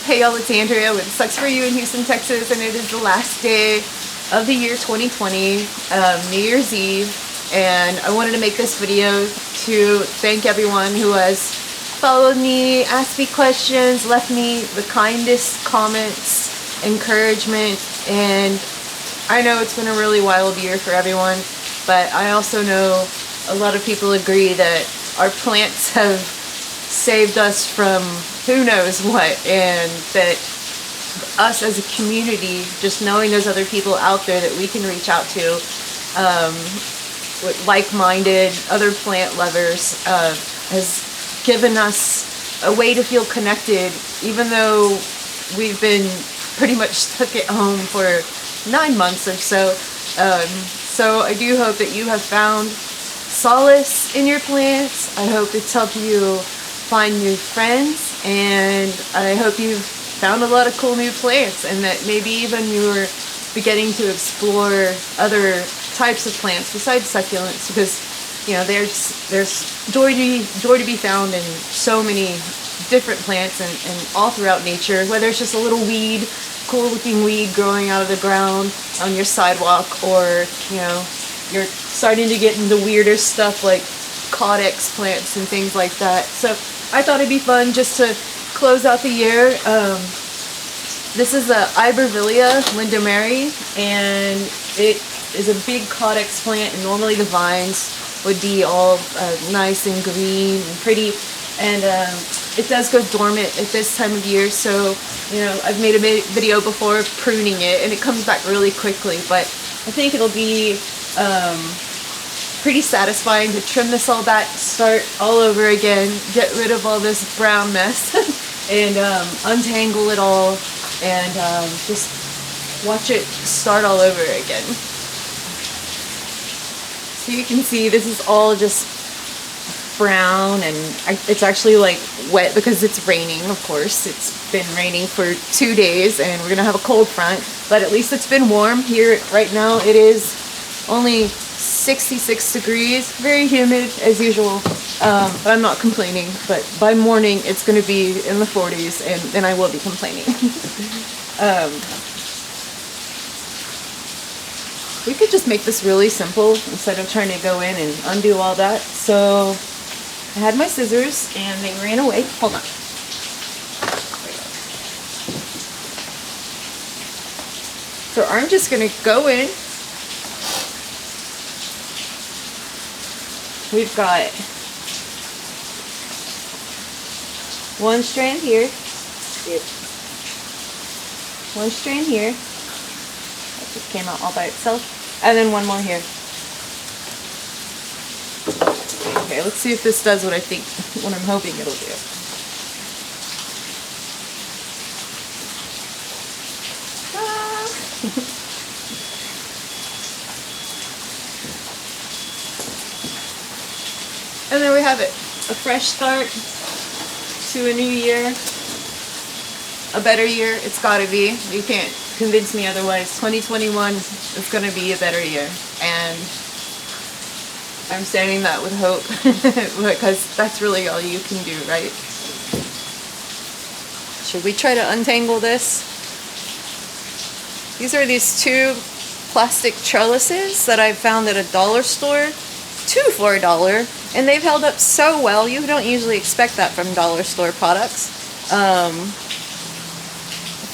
Hey y'all, it's Andrea with Sucs For You in Houston, Texas, and it is the last day of the year 2020, New Year's Eve, and I wanted to make this video to thank everyone who has followed me, asked me questions, left me the kindest comments, encouragement, and I know it's been a really wild year for everyone, but I also know a lot of people agree that our plants have saved us from who knows what, and that us as a community, just knowing there's other people out there that we can reach out to, with like-minded other plant lovers, has given us a way to feel connected, even though we've been pretty much stuck at home for 9 months or so. So I do hope that you have found solace in your plants. I hope it's helped you find new friends, and I hope you've found a lot of cool new plants, and that maybe even you're beginning to explore other types of plants besides succulents, because you know there's joy to be found in so many different plants and all throughout nature, whether it's just a little weed, cool looking weed growing out of the ground on your sidewalk, or you know you're starting to get into weirder stuff like codex plants and things like that. So I thought it'd be fun just to close out the year. This is a Ibervillea Lindomeri, and it is a big codex plant, and normally the vines would be all nice and green and pretty, and it does go dormant at this time of year, so you know I've made a video before of pruning it, and it comes back really quickly, but I think it'll be pretty satisfying to trim this all back, start all over again, get rid of all this brown mess, and untangle it all, and just watch it start all over again. So you can see this is all just brown, and it's actually like wet because it's raining, of course. It's been raining for 2 days, and we're gonna have a cold front, but at least it's been warm. Here right now it is only 66 degrees, very humid as usual, but I'm not complaining. But by morning it's going to be in the 40s, and then I will be complaining. We could just make this really simple instead of trying to go in and undo all that. So I had my scissors and they ran away. Hold on. So I'm just going to go in. We've got one strand here, one strand here, that just came out all by itself, and then one more here. Okay, let's see if this does what what I'm hoping it'll do. And there we have it, a fresh start to a new year, a better year. It's gotta be. You can't convince me otherwise. 2021 is gonna be a better year, and I'm saying that with hope, because that's really all you can do, right? Should we try to untangle this? These are these 2 plastic trellises that I found at a dollar store. 2 for $1, and they've held up so well. You don't usually expect that from dollar store products. I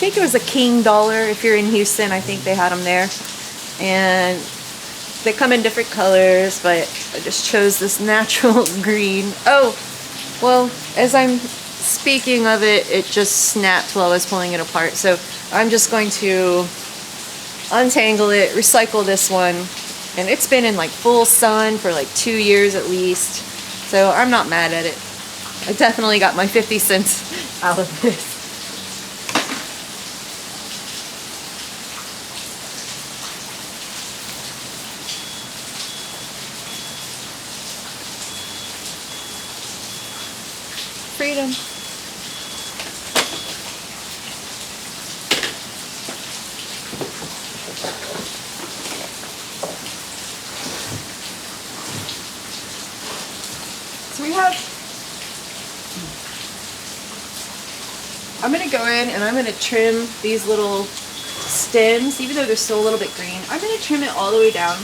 think it was a King Dollar if you're in Houston. I think they had them there, and they come in different colors, but I just chose this natural green. Oh, well, as I'm speaking of it, it just snapped while I was pulling it apart, so I'm just going to untangle it, recycle this one. And it's been in like full sun for like 2 years at least, so I'm not mad at it. I definitely got my 50 cents out of this. Freedom. So we have I'm gonna go in and I'm gonna trim these little stems, even though they're still a little bit green. I'm gonna trim it all the way down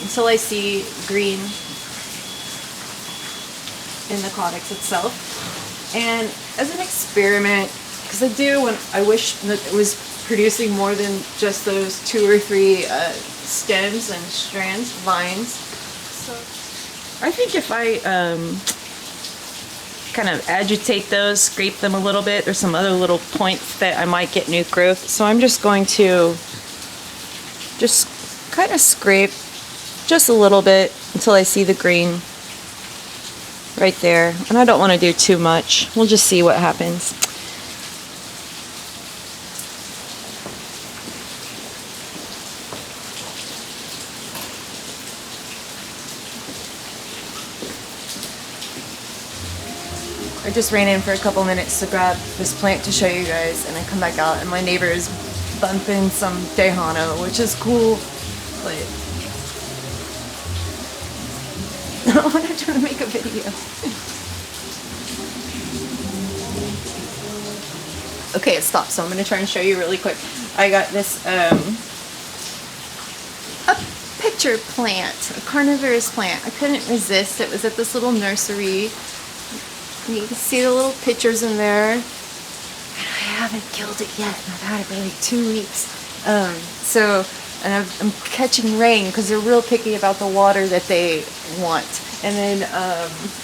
until I see green in the conics itself. And as an experiment, because I wish that it was producing more than just those 2 or 3 stems and strands, vines. So I think if I kind of agitate those, scrape them a little bit, there's some other little points that I might get new growth. So I'm just going to just kind of scrape just a little bit until I see the green right there. And I don't want to do too much. We'll just see what happens. I just ran in for a couple minutes to grab this plant to show you guys, and I come back out and my neighbor is bumping some Tejano, which is cool, but I'm not trying to make a video. Okay, it stopped, so I'm going to try and show you really quick. I got this a picture plant, a carnivorous plant. I couldn't resist. It was at this little nursery. You can see the little pictures in there. And I haven't killed it yet. I've had it for like 2 weeks. And I'm catching rain because they're real picky about the water that they want. And then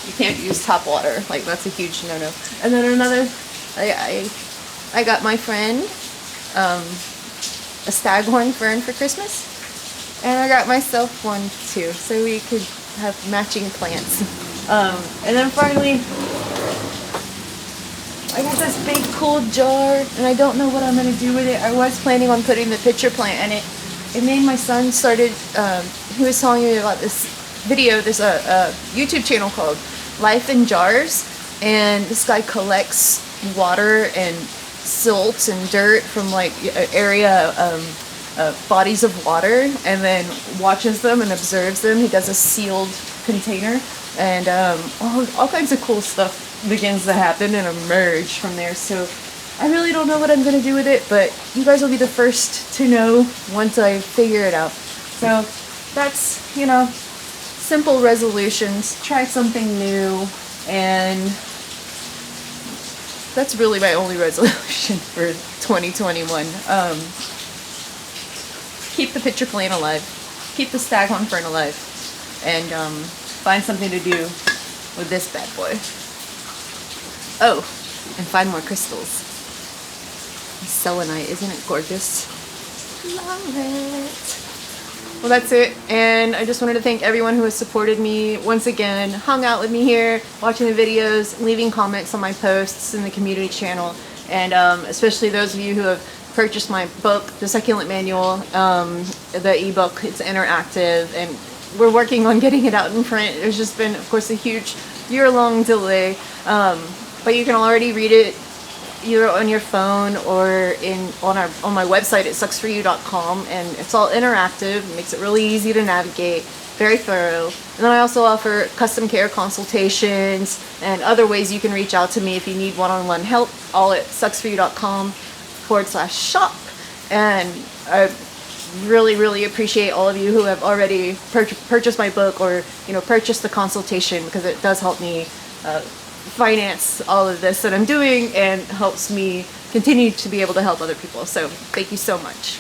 you can't use tap water. Like, that's a huge no-no. And then another, I got my friend a staghorn fern for Christmas. And I got myself one too, so we could have matching plants. And then finally, I got this big cool jar, and I don't know what I'm going to do with it. I was planning on putting the pitcher plant in it. It made my son started, he was telling me about this video, there's a YouTube channel called Life in Jars, and this guy collects water and silt and dirt from like area bodies of water, and then watches them and observes them. He does a sealed container, and all kinds of cool stuff begins to happen and emerge from there. So I really don't know what I'm going to do with it, but you guys will be the first to know once I figure it out. So that's, you know, simple resolutions. Try something new, and that's really my only resolution for 2021. Keep the pitcher plant alive, keep the staghorn fern alive, and find something to do with this bad boy. Oh, and find more crystals. Selenite, isn't it gorgeous? Love it. Well, that's it, and I just wanted to thank everyone who has supported me once again, hung out with me here, watching the videos, leaving comments on my posts in the community channel, and especially those of you who have purchased my book, The Succulent Manual, the ebook. It's interactive, and we're working on getting it out in print. There's just been, of course, a huge year-long delay, but you can already read it either on your phone or on my website at sucsforyou.com, and it's all interactive. It makes it really easy to navigate, very thorough. And then I also offer custom care consultations and other ways you can reach out to me if you need one-on-one help, all at sucsforyou.com/shop. And I really appreciate all of you who have already purchased my book, or purchased the consultation, because it does help me finance all of this that I'm doing, and helps me continue to be able to help other people. So thank you so much.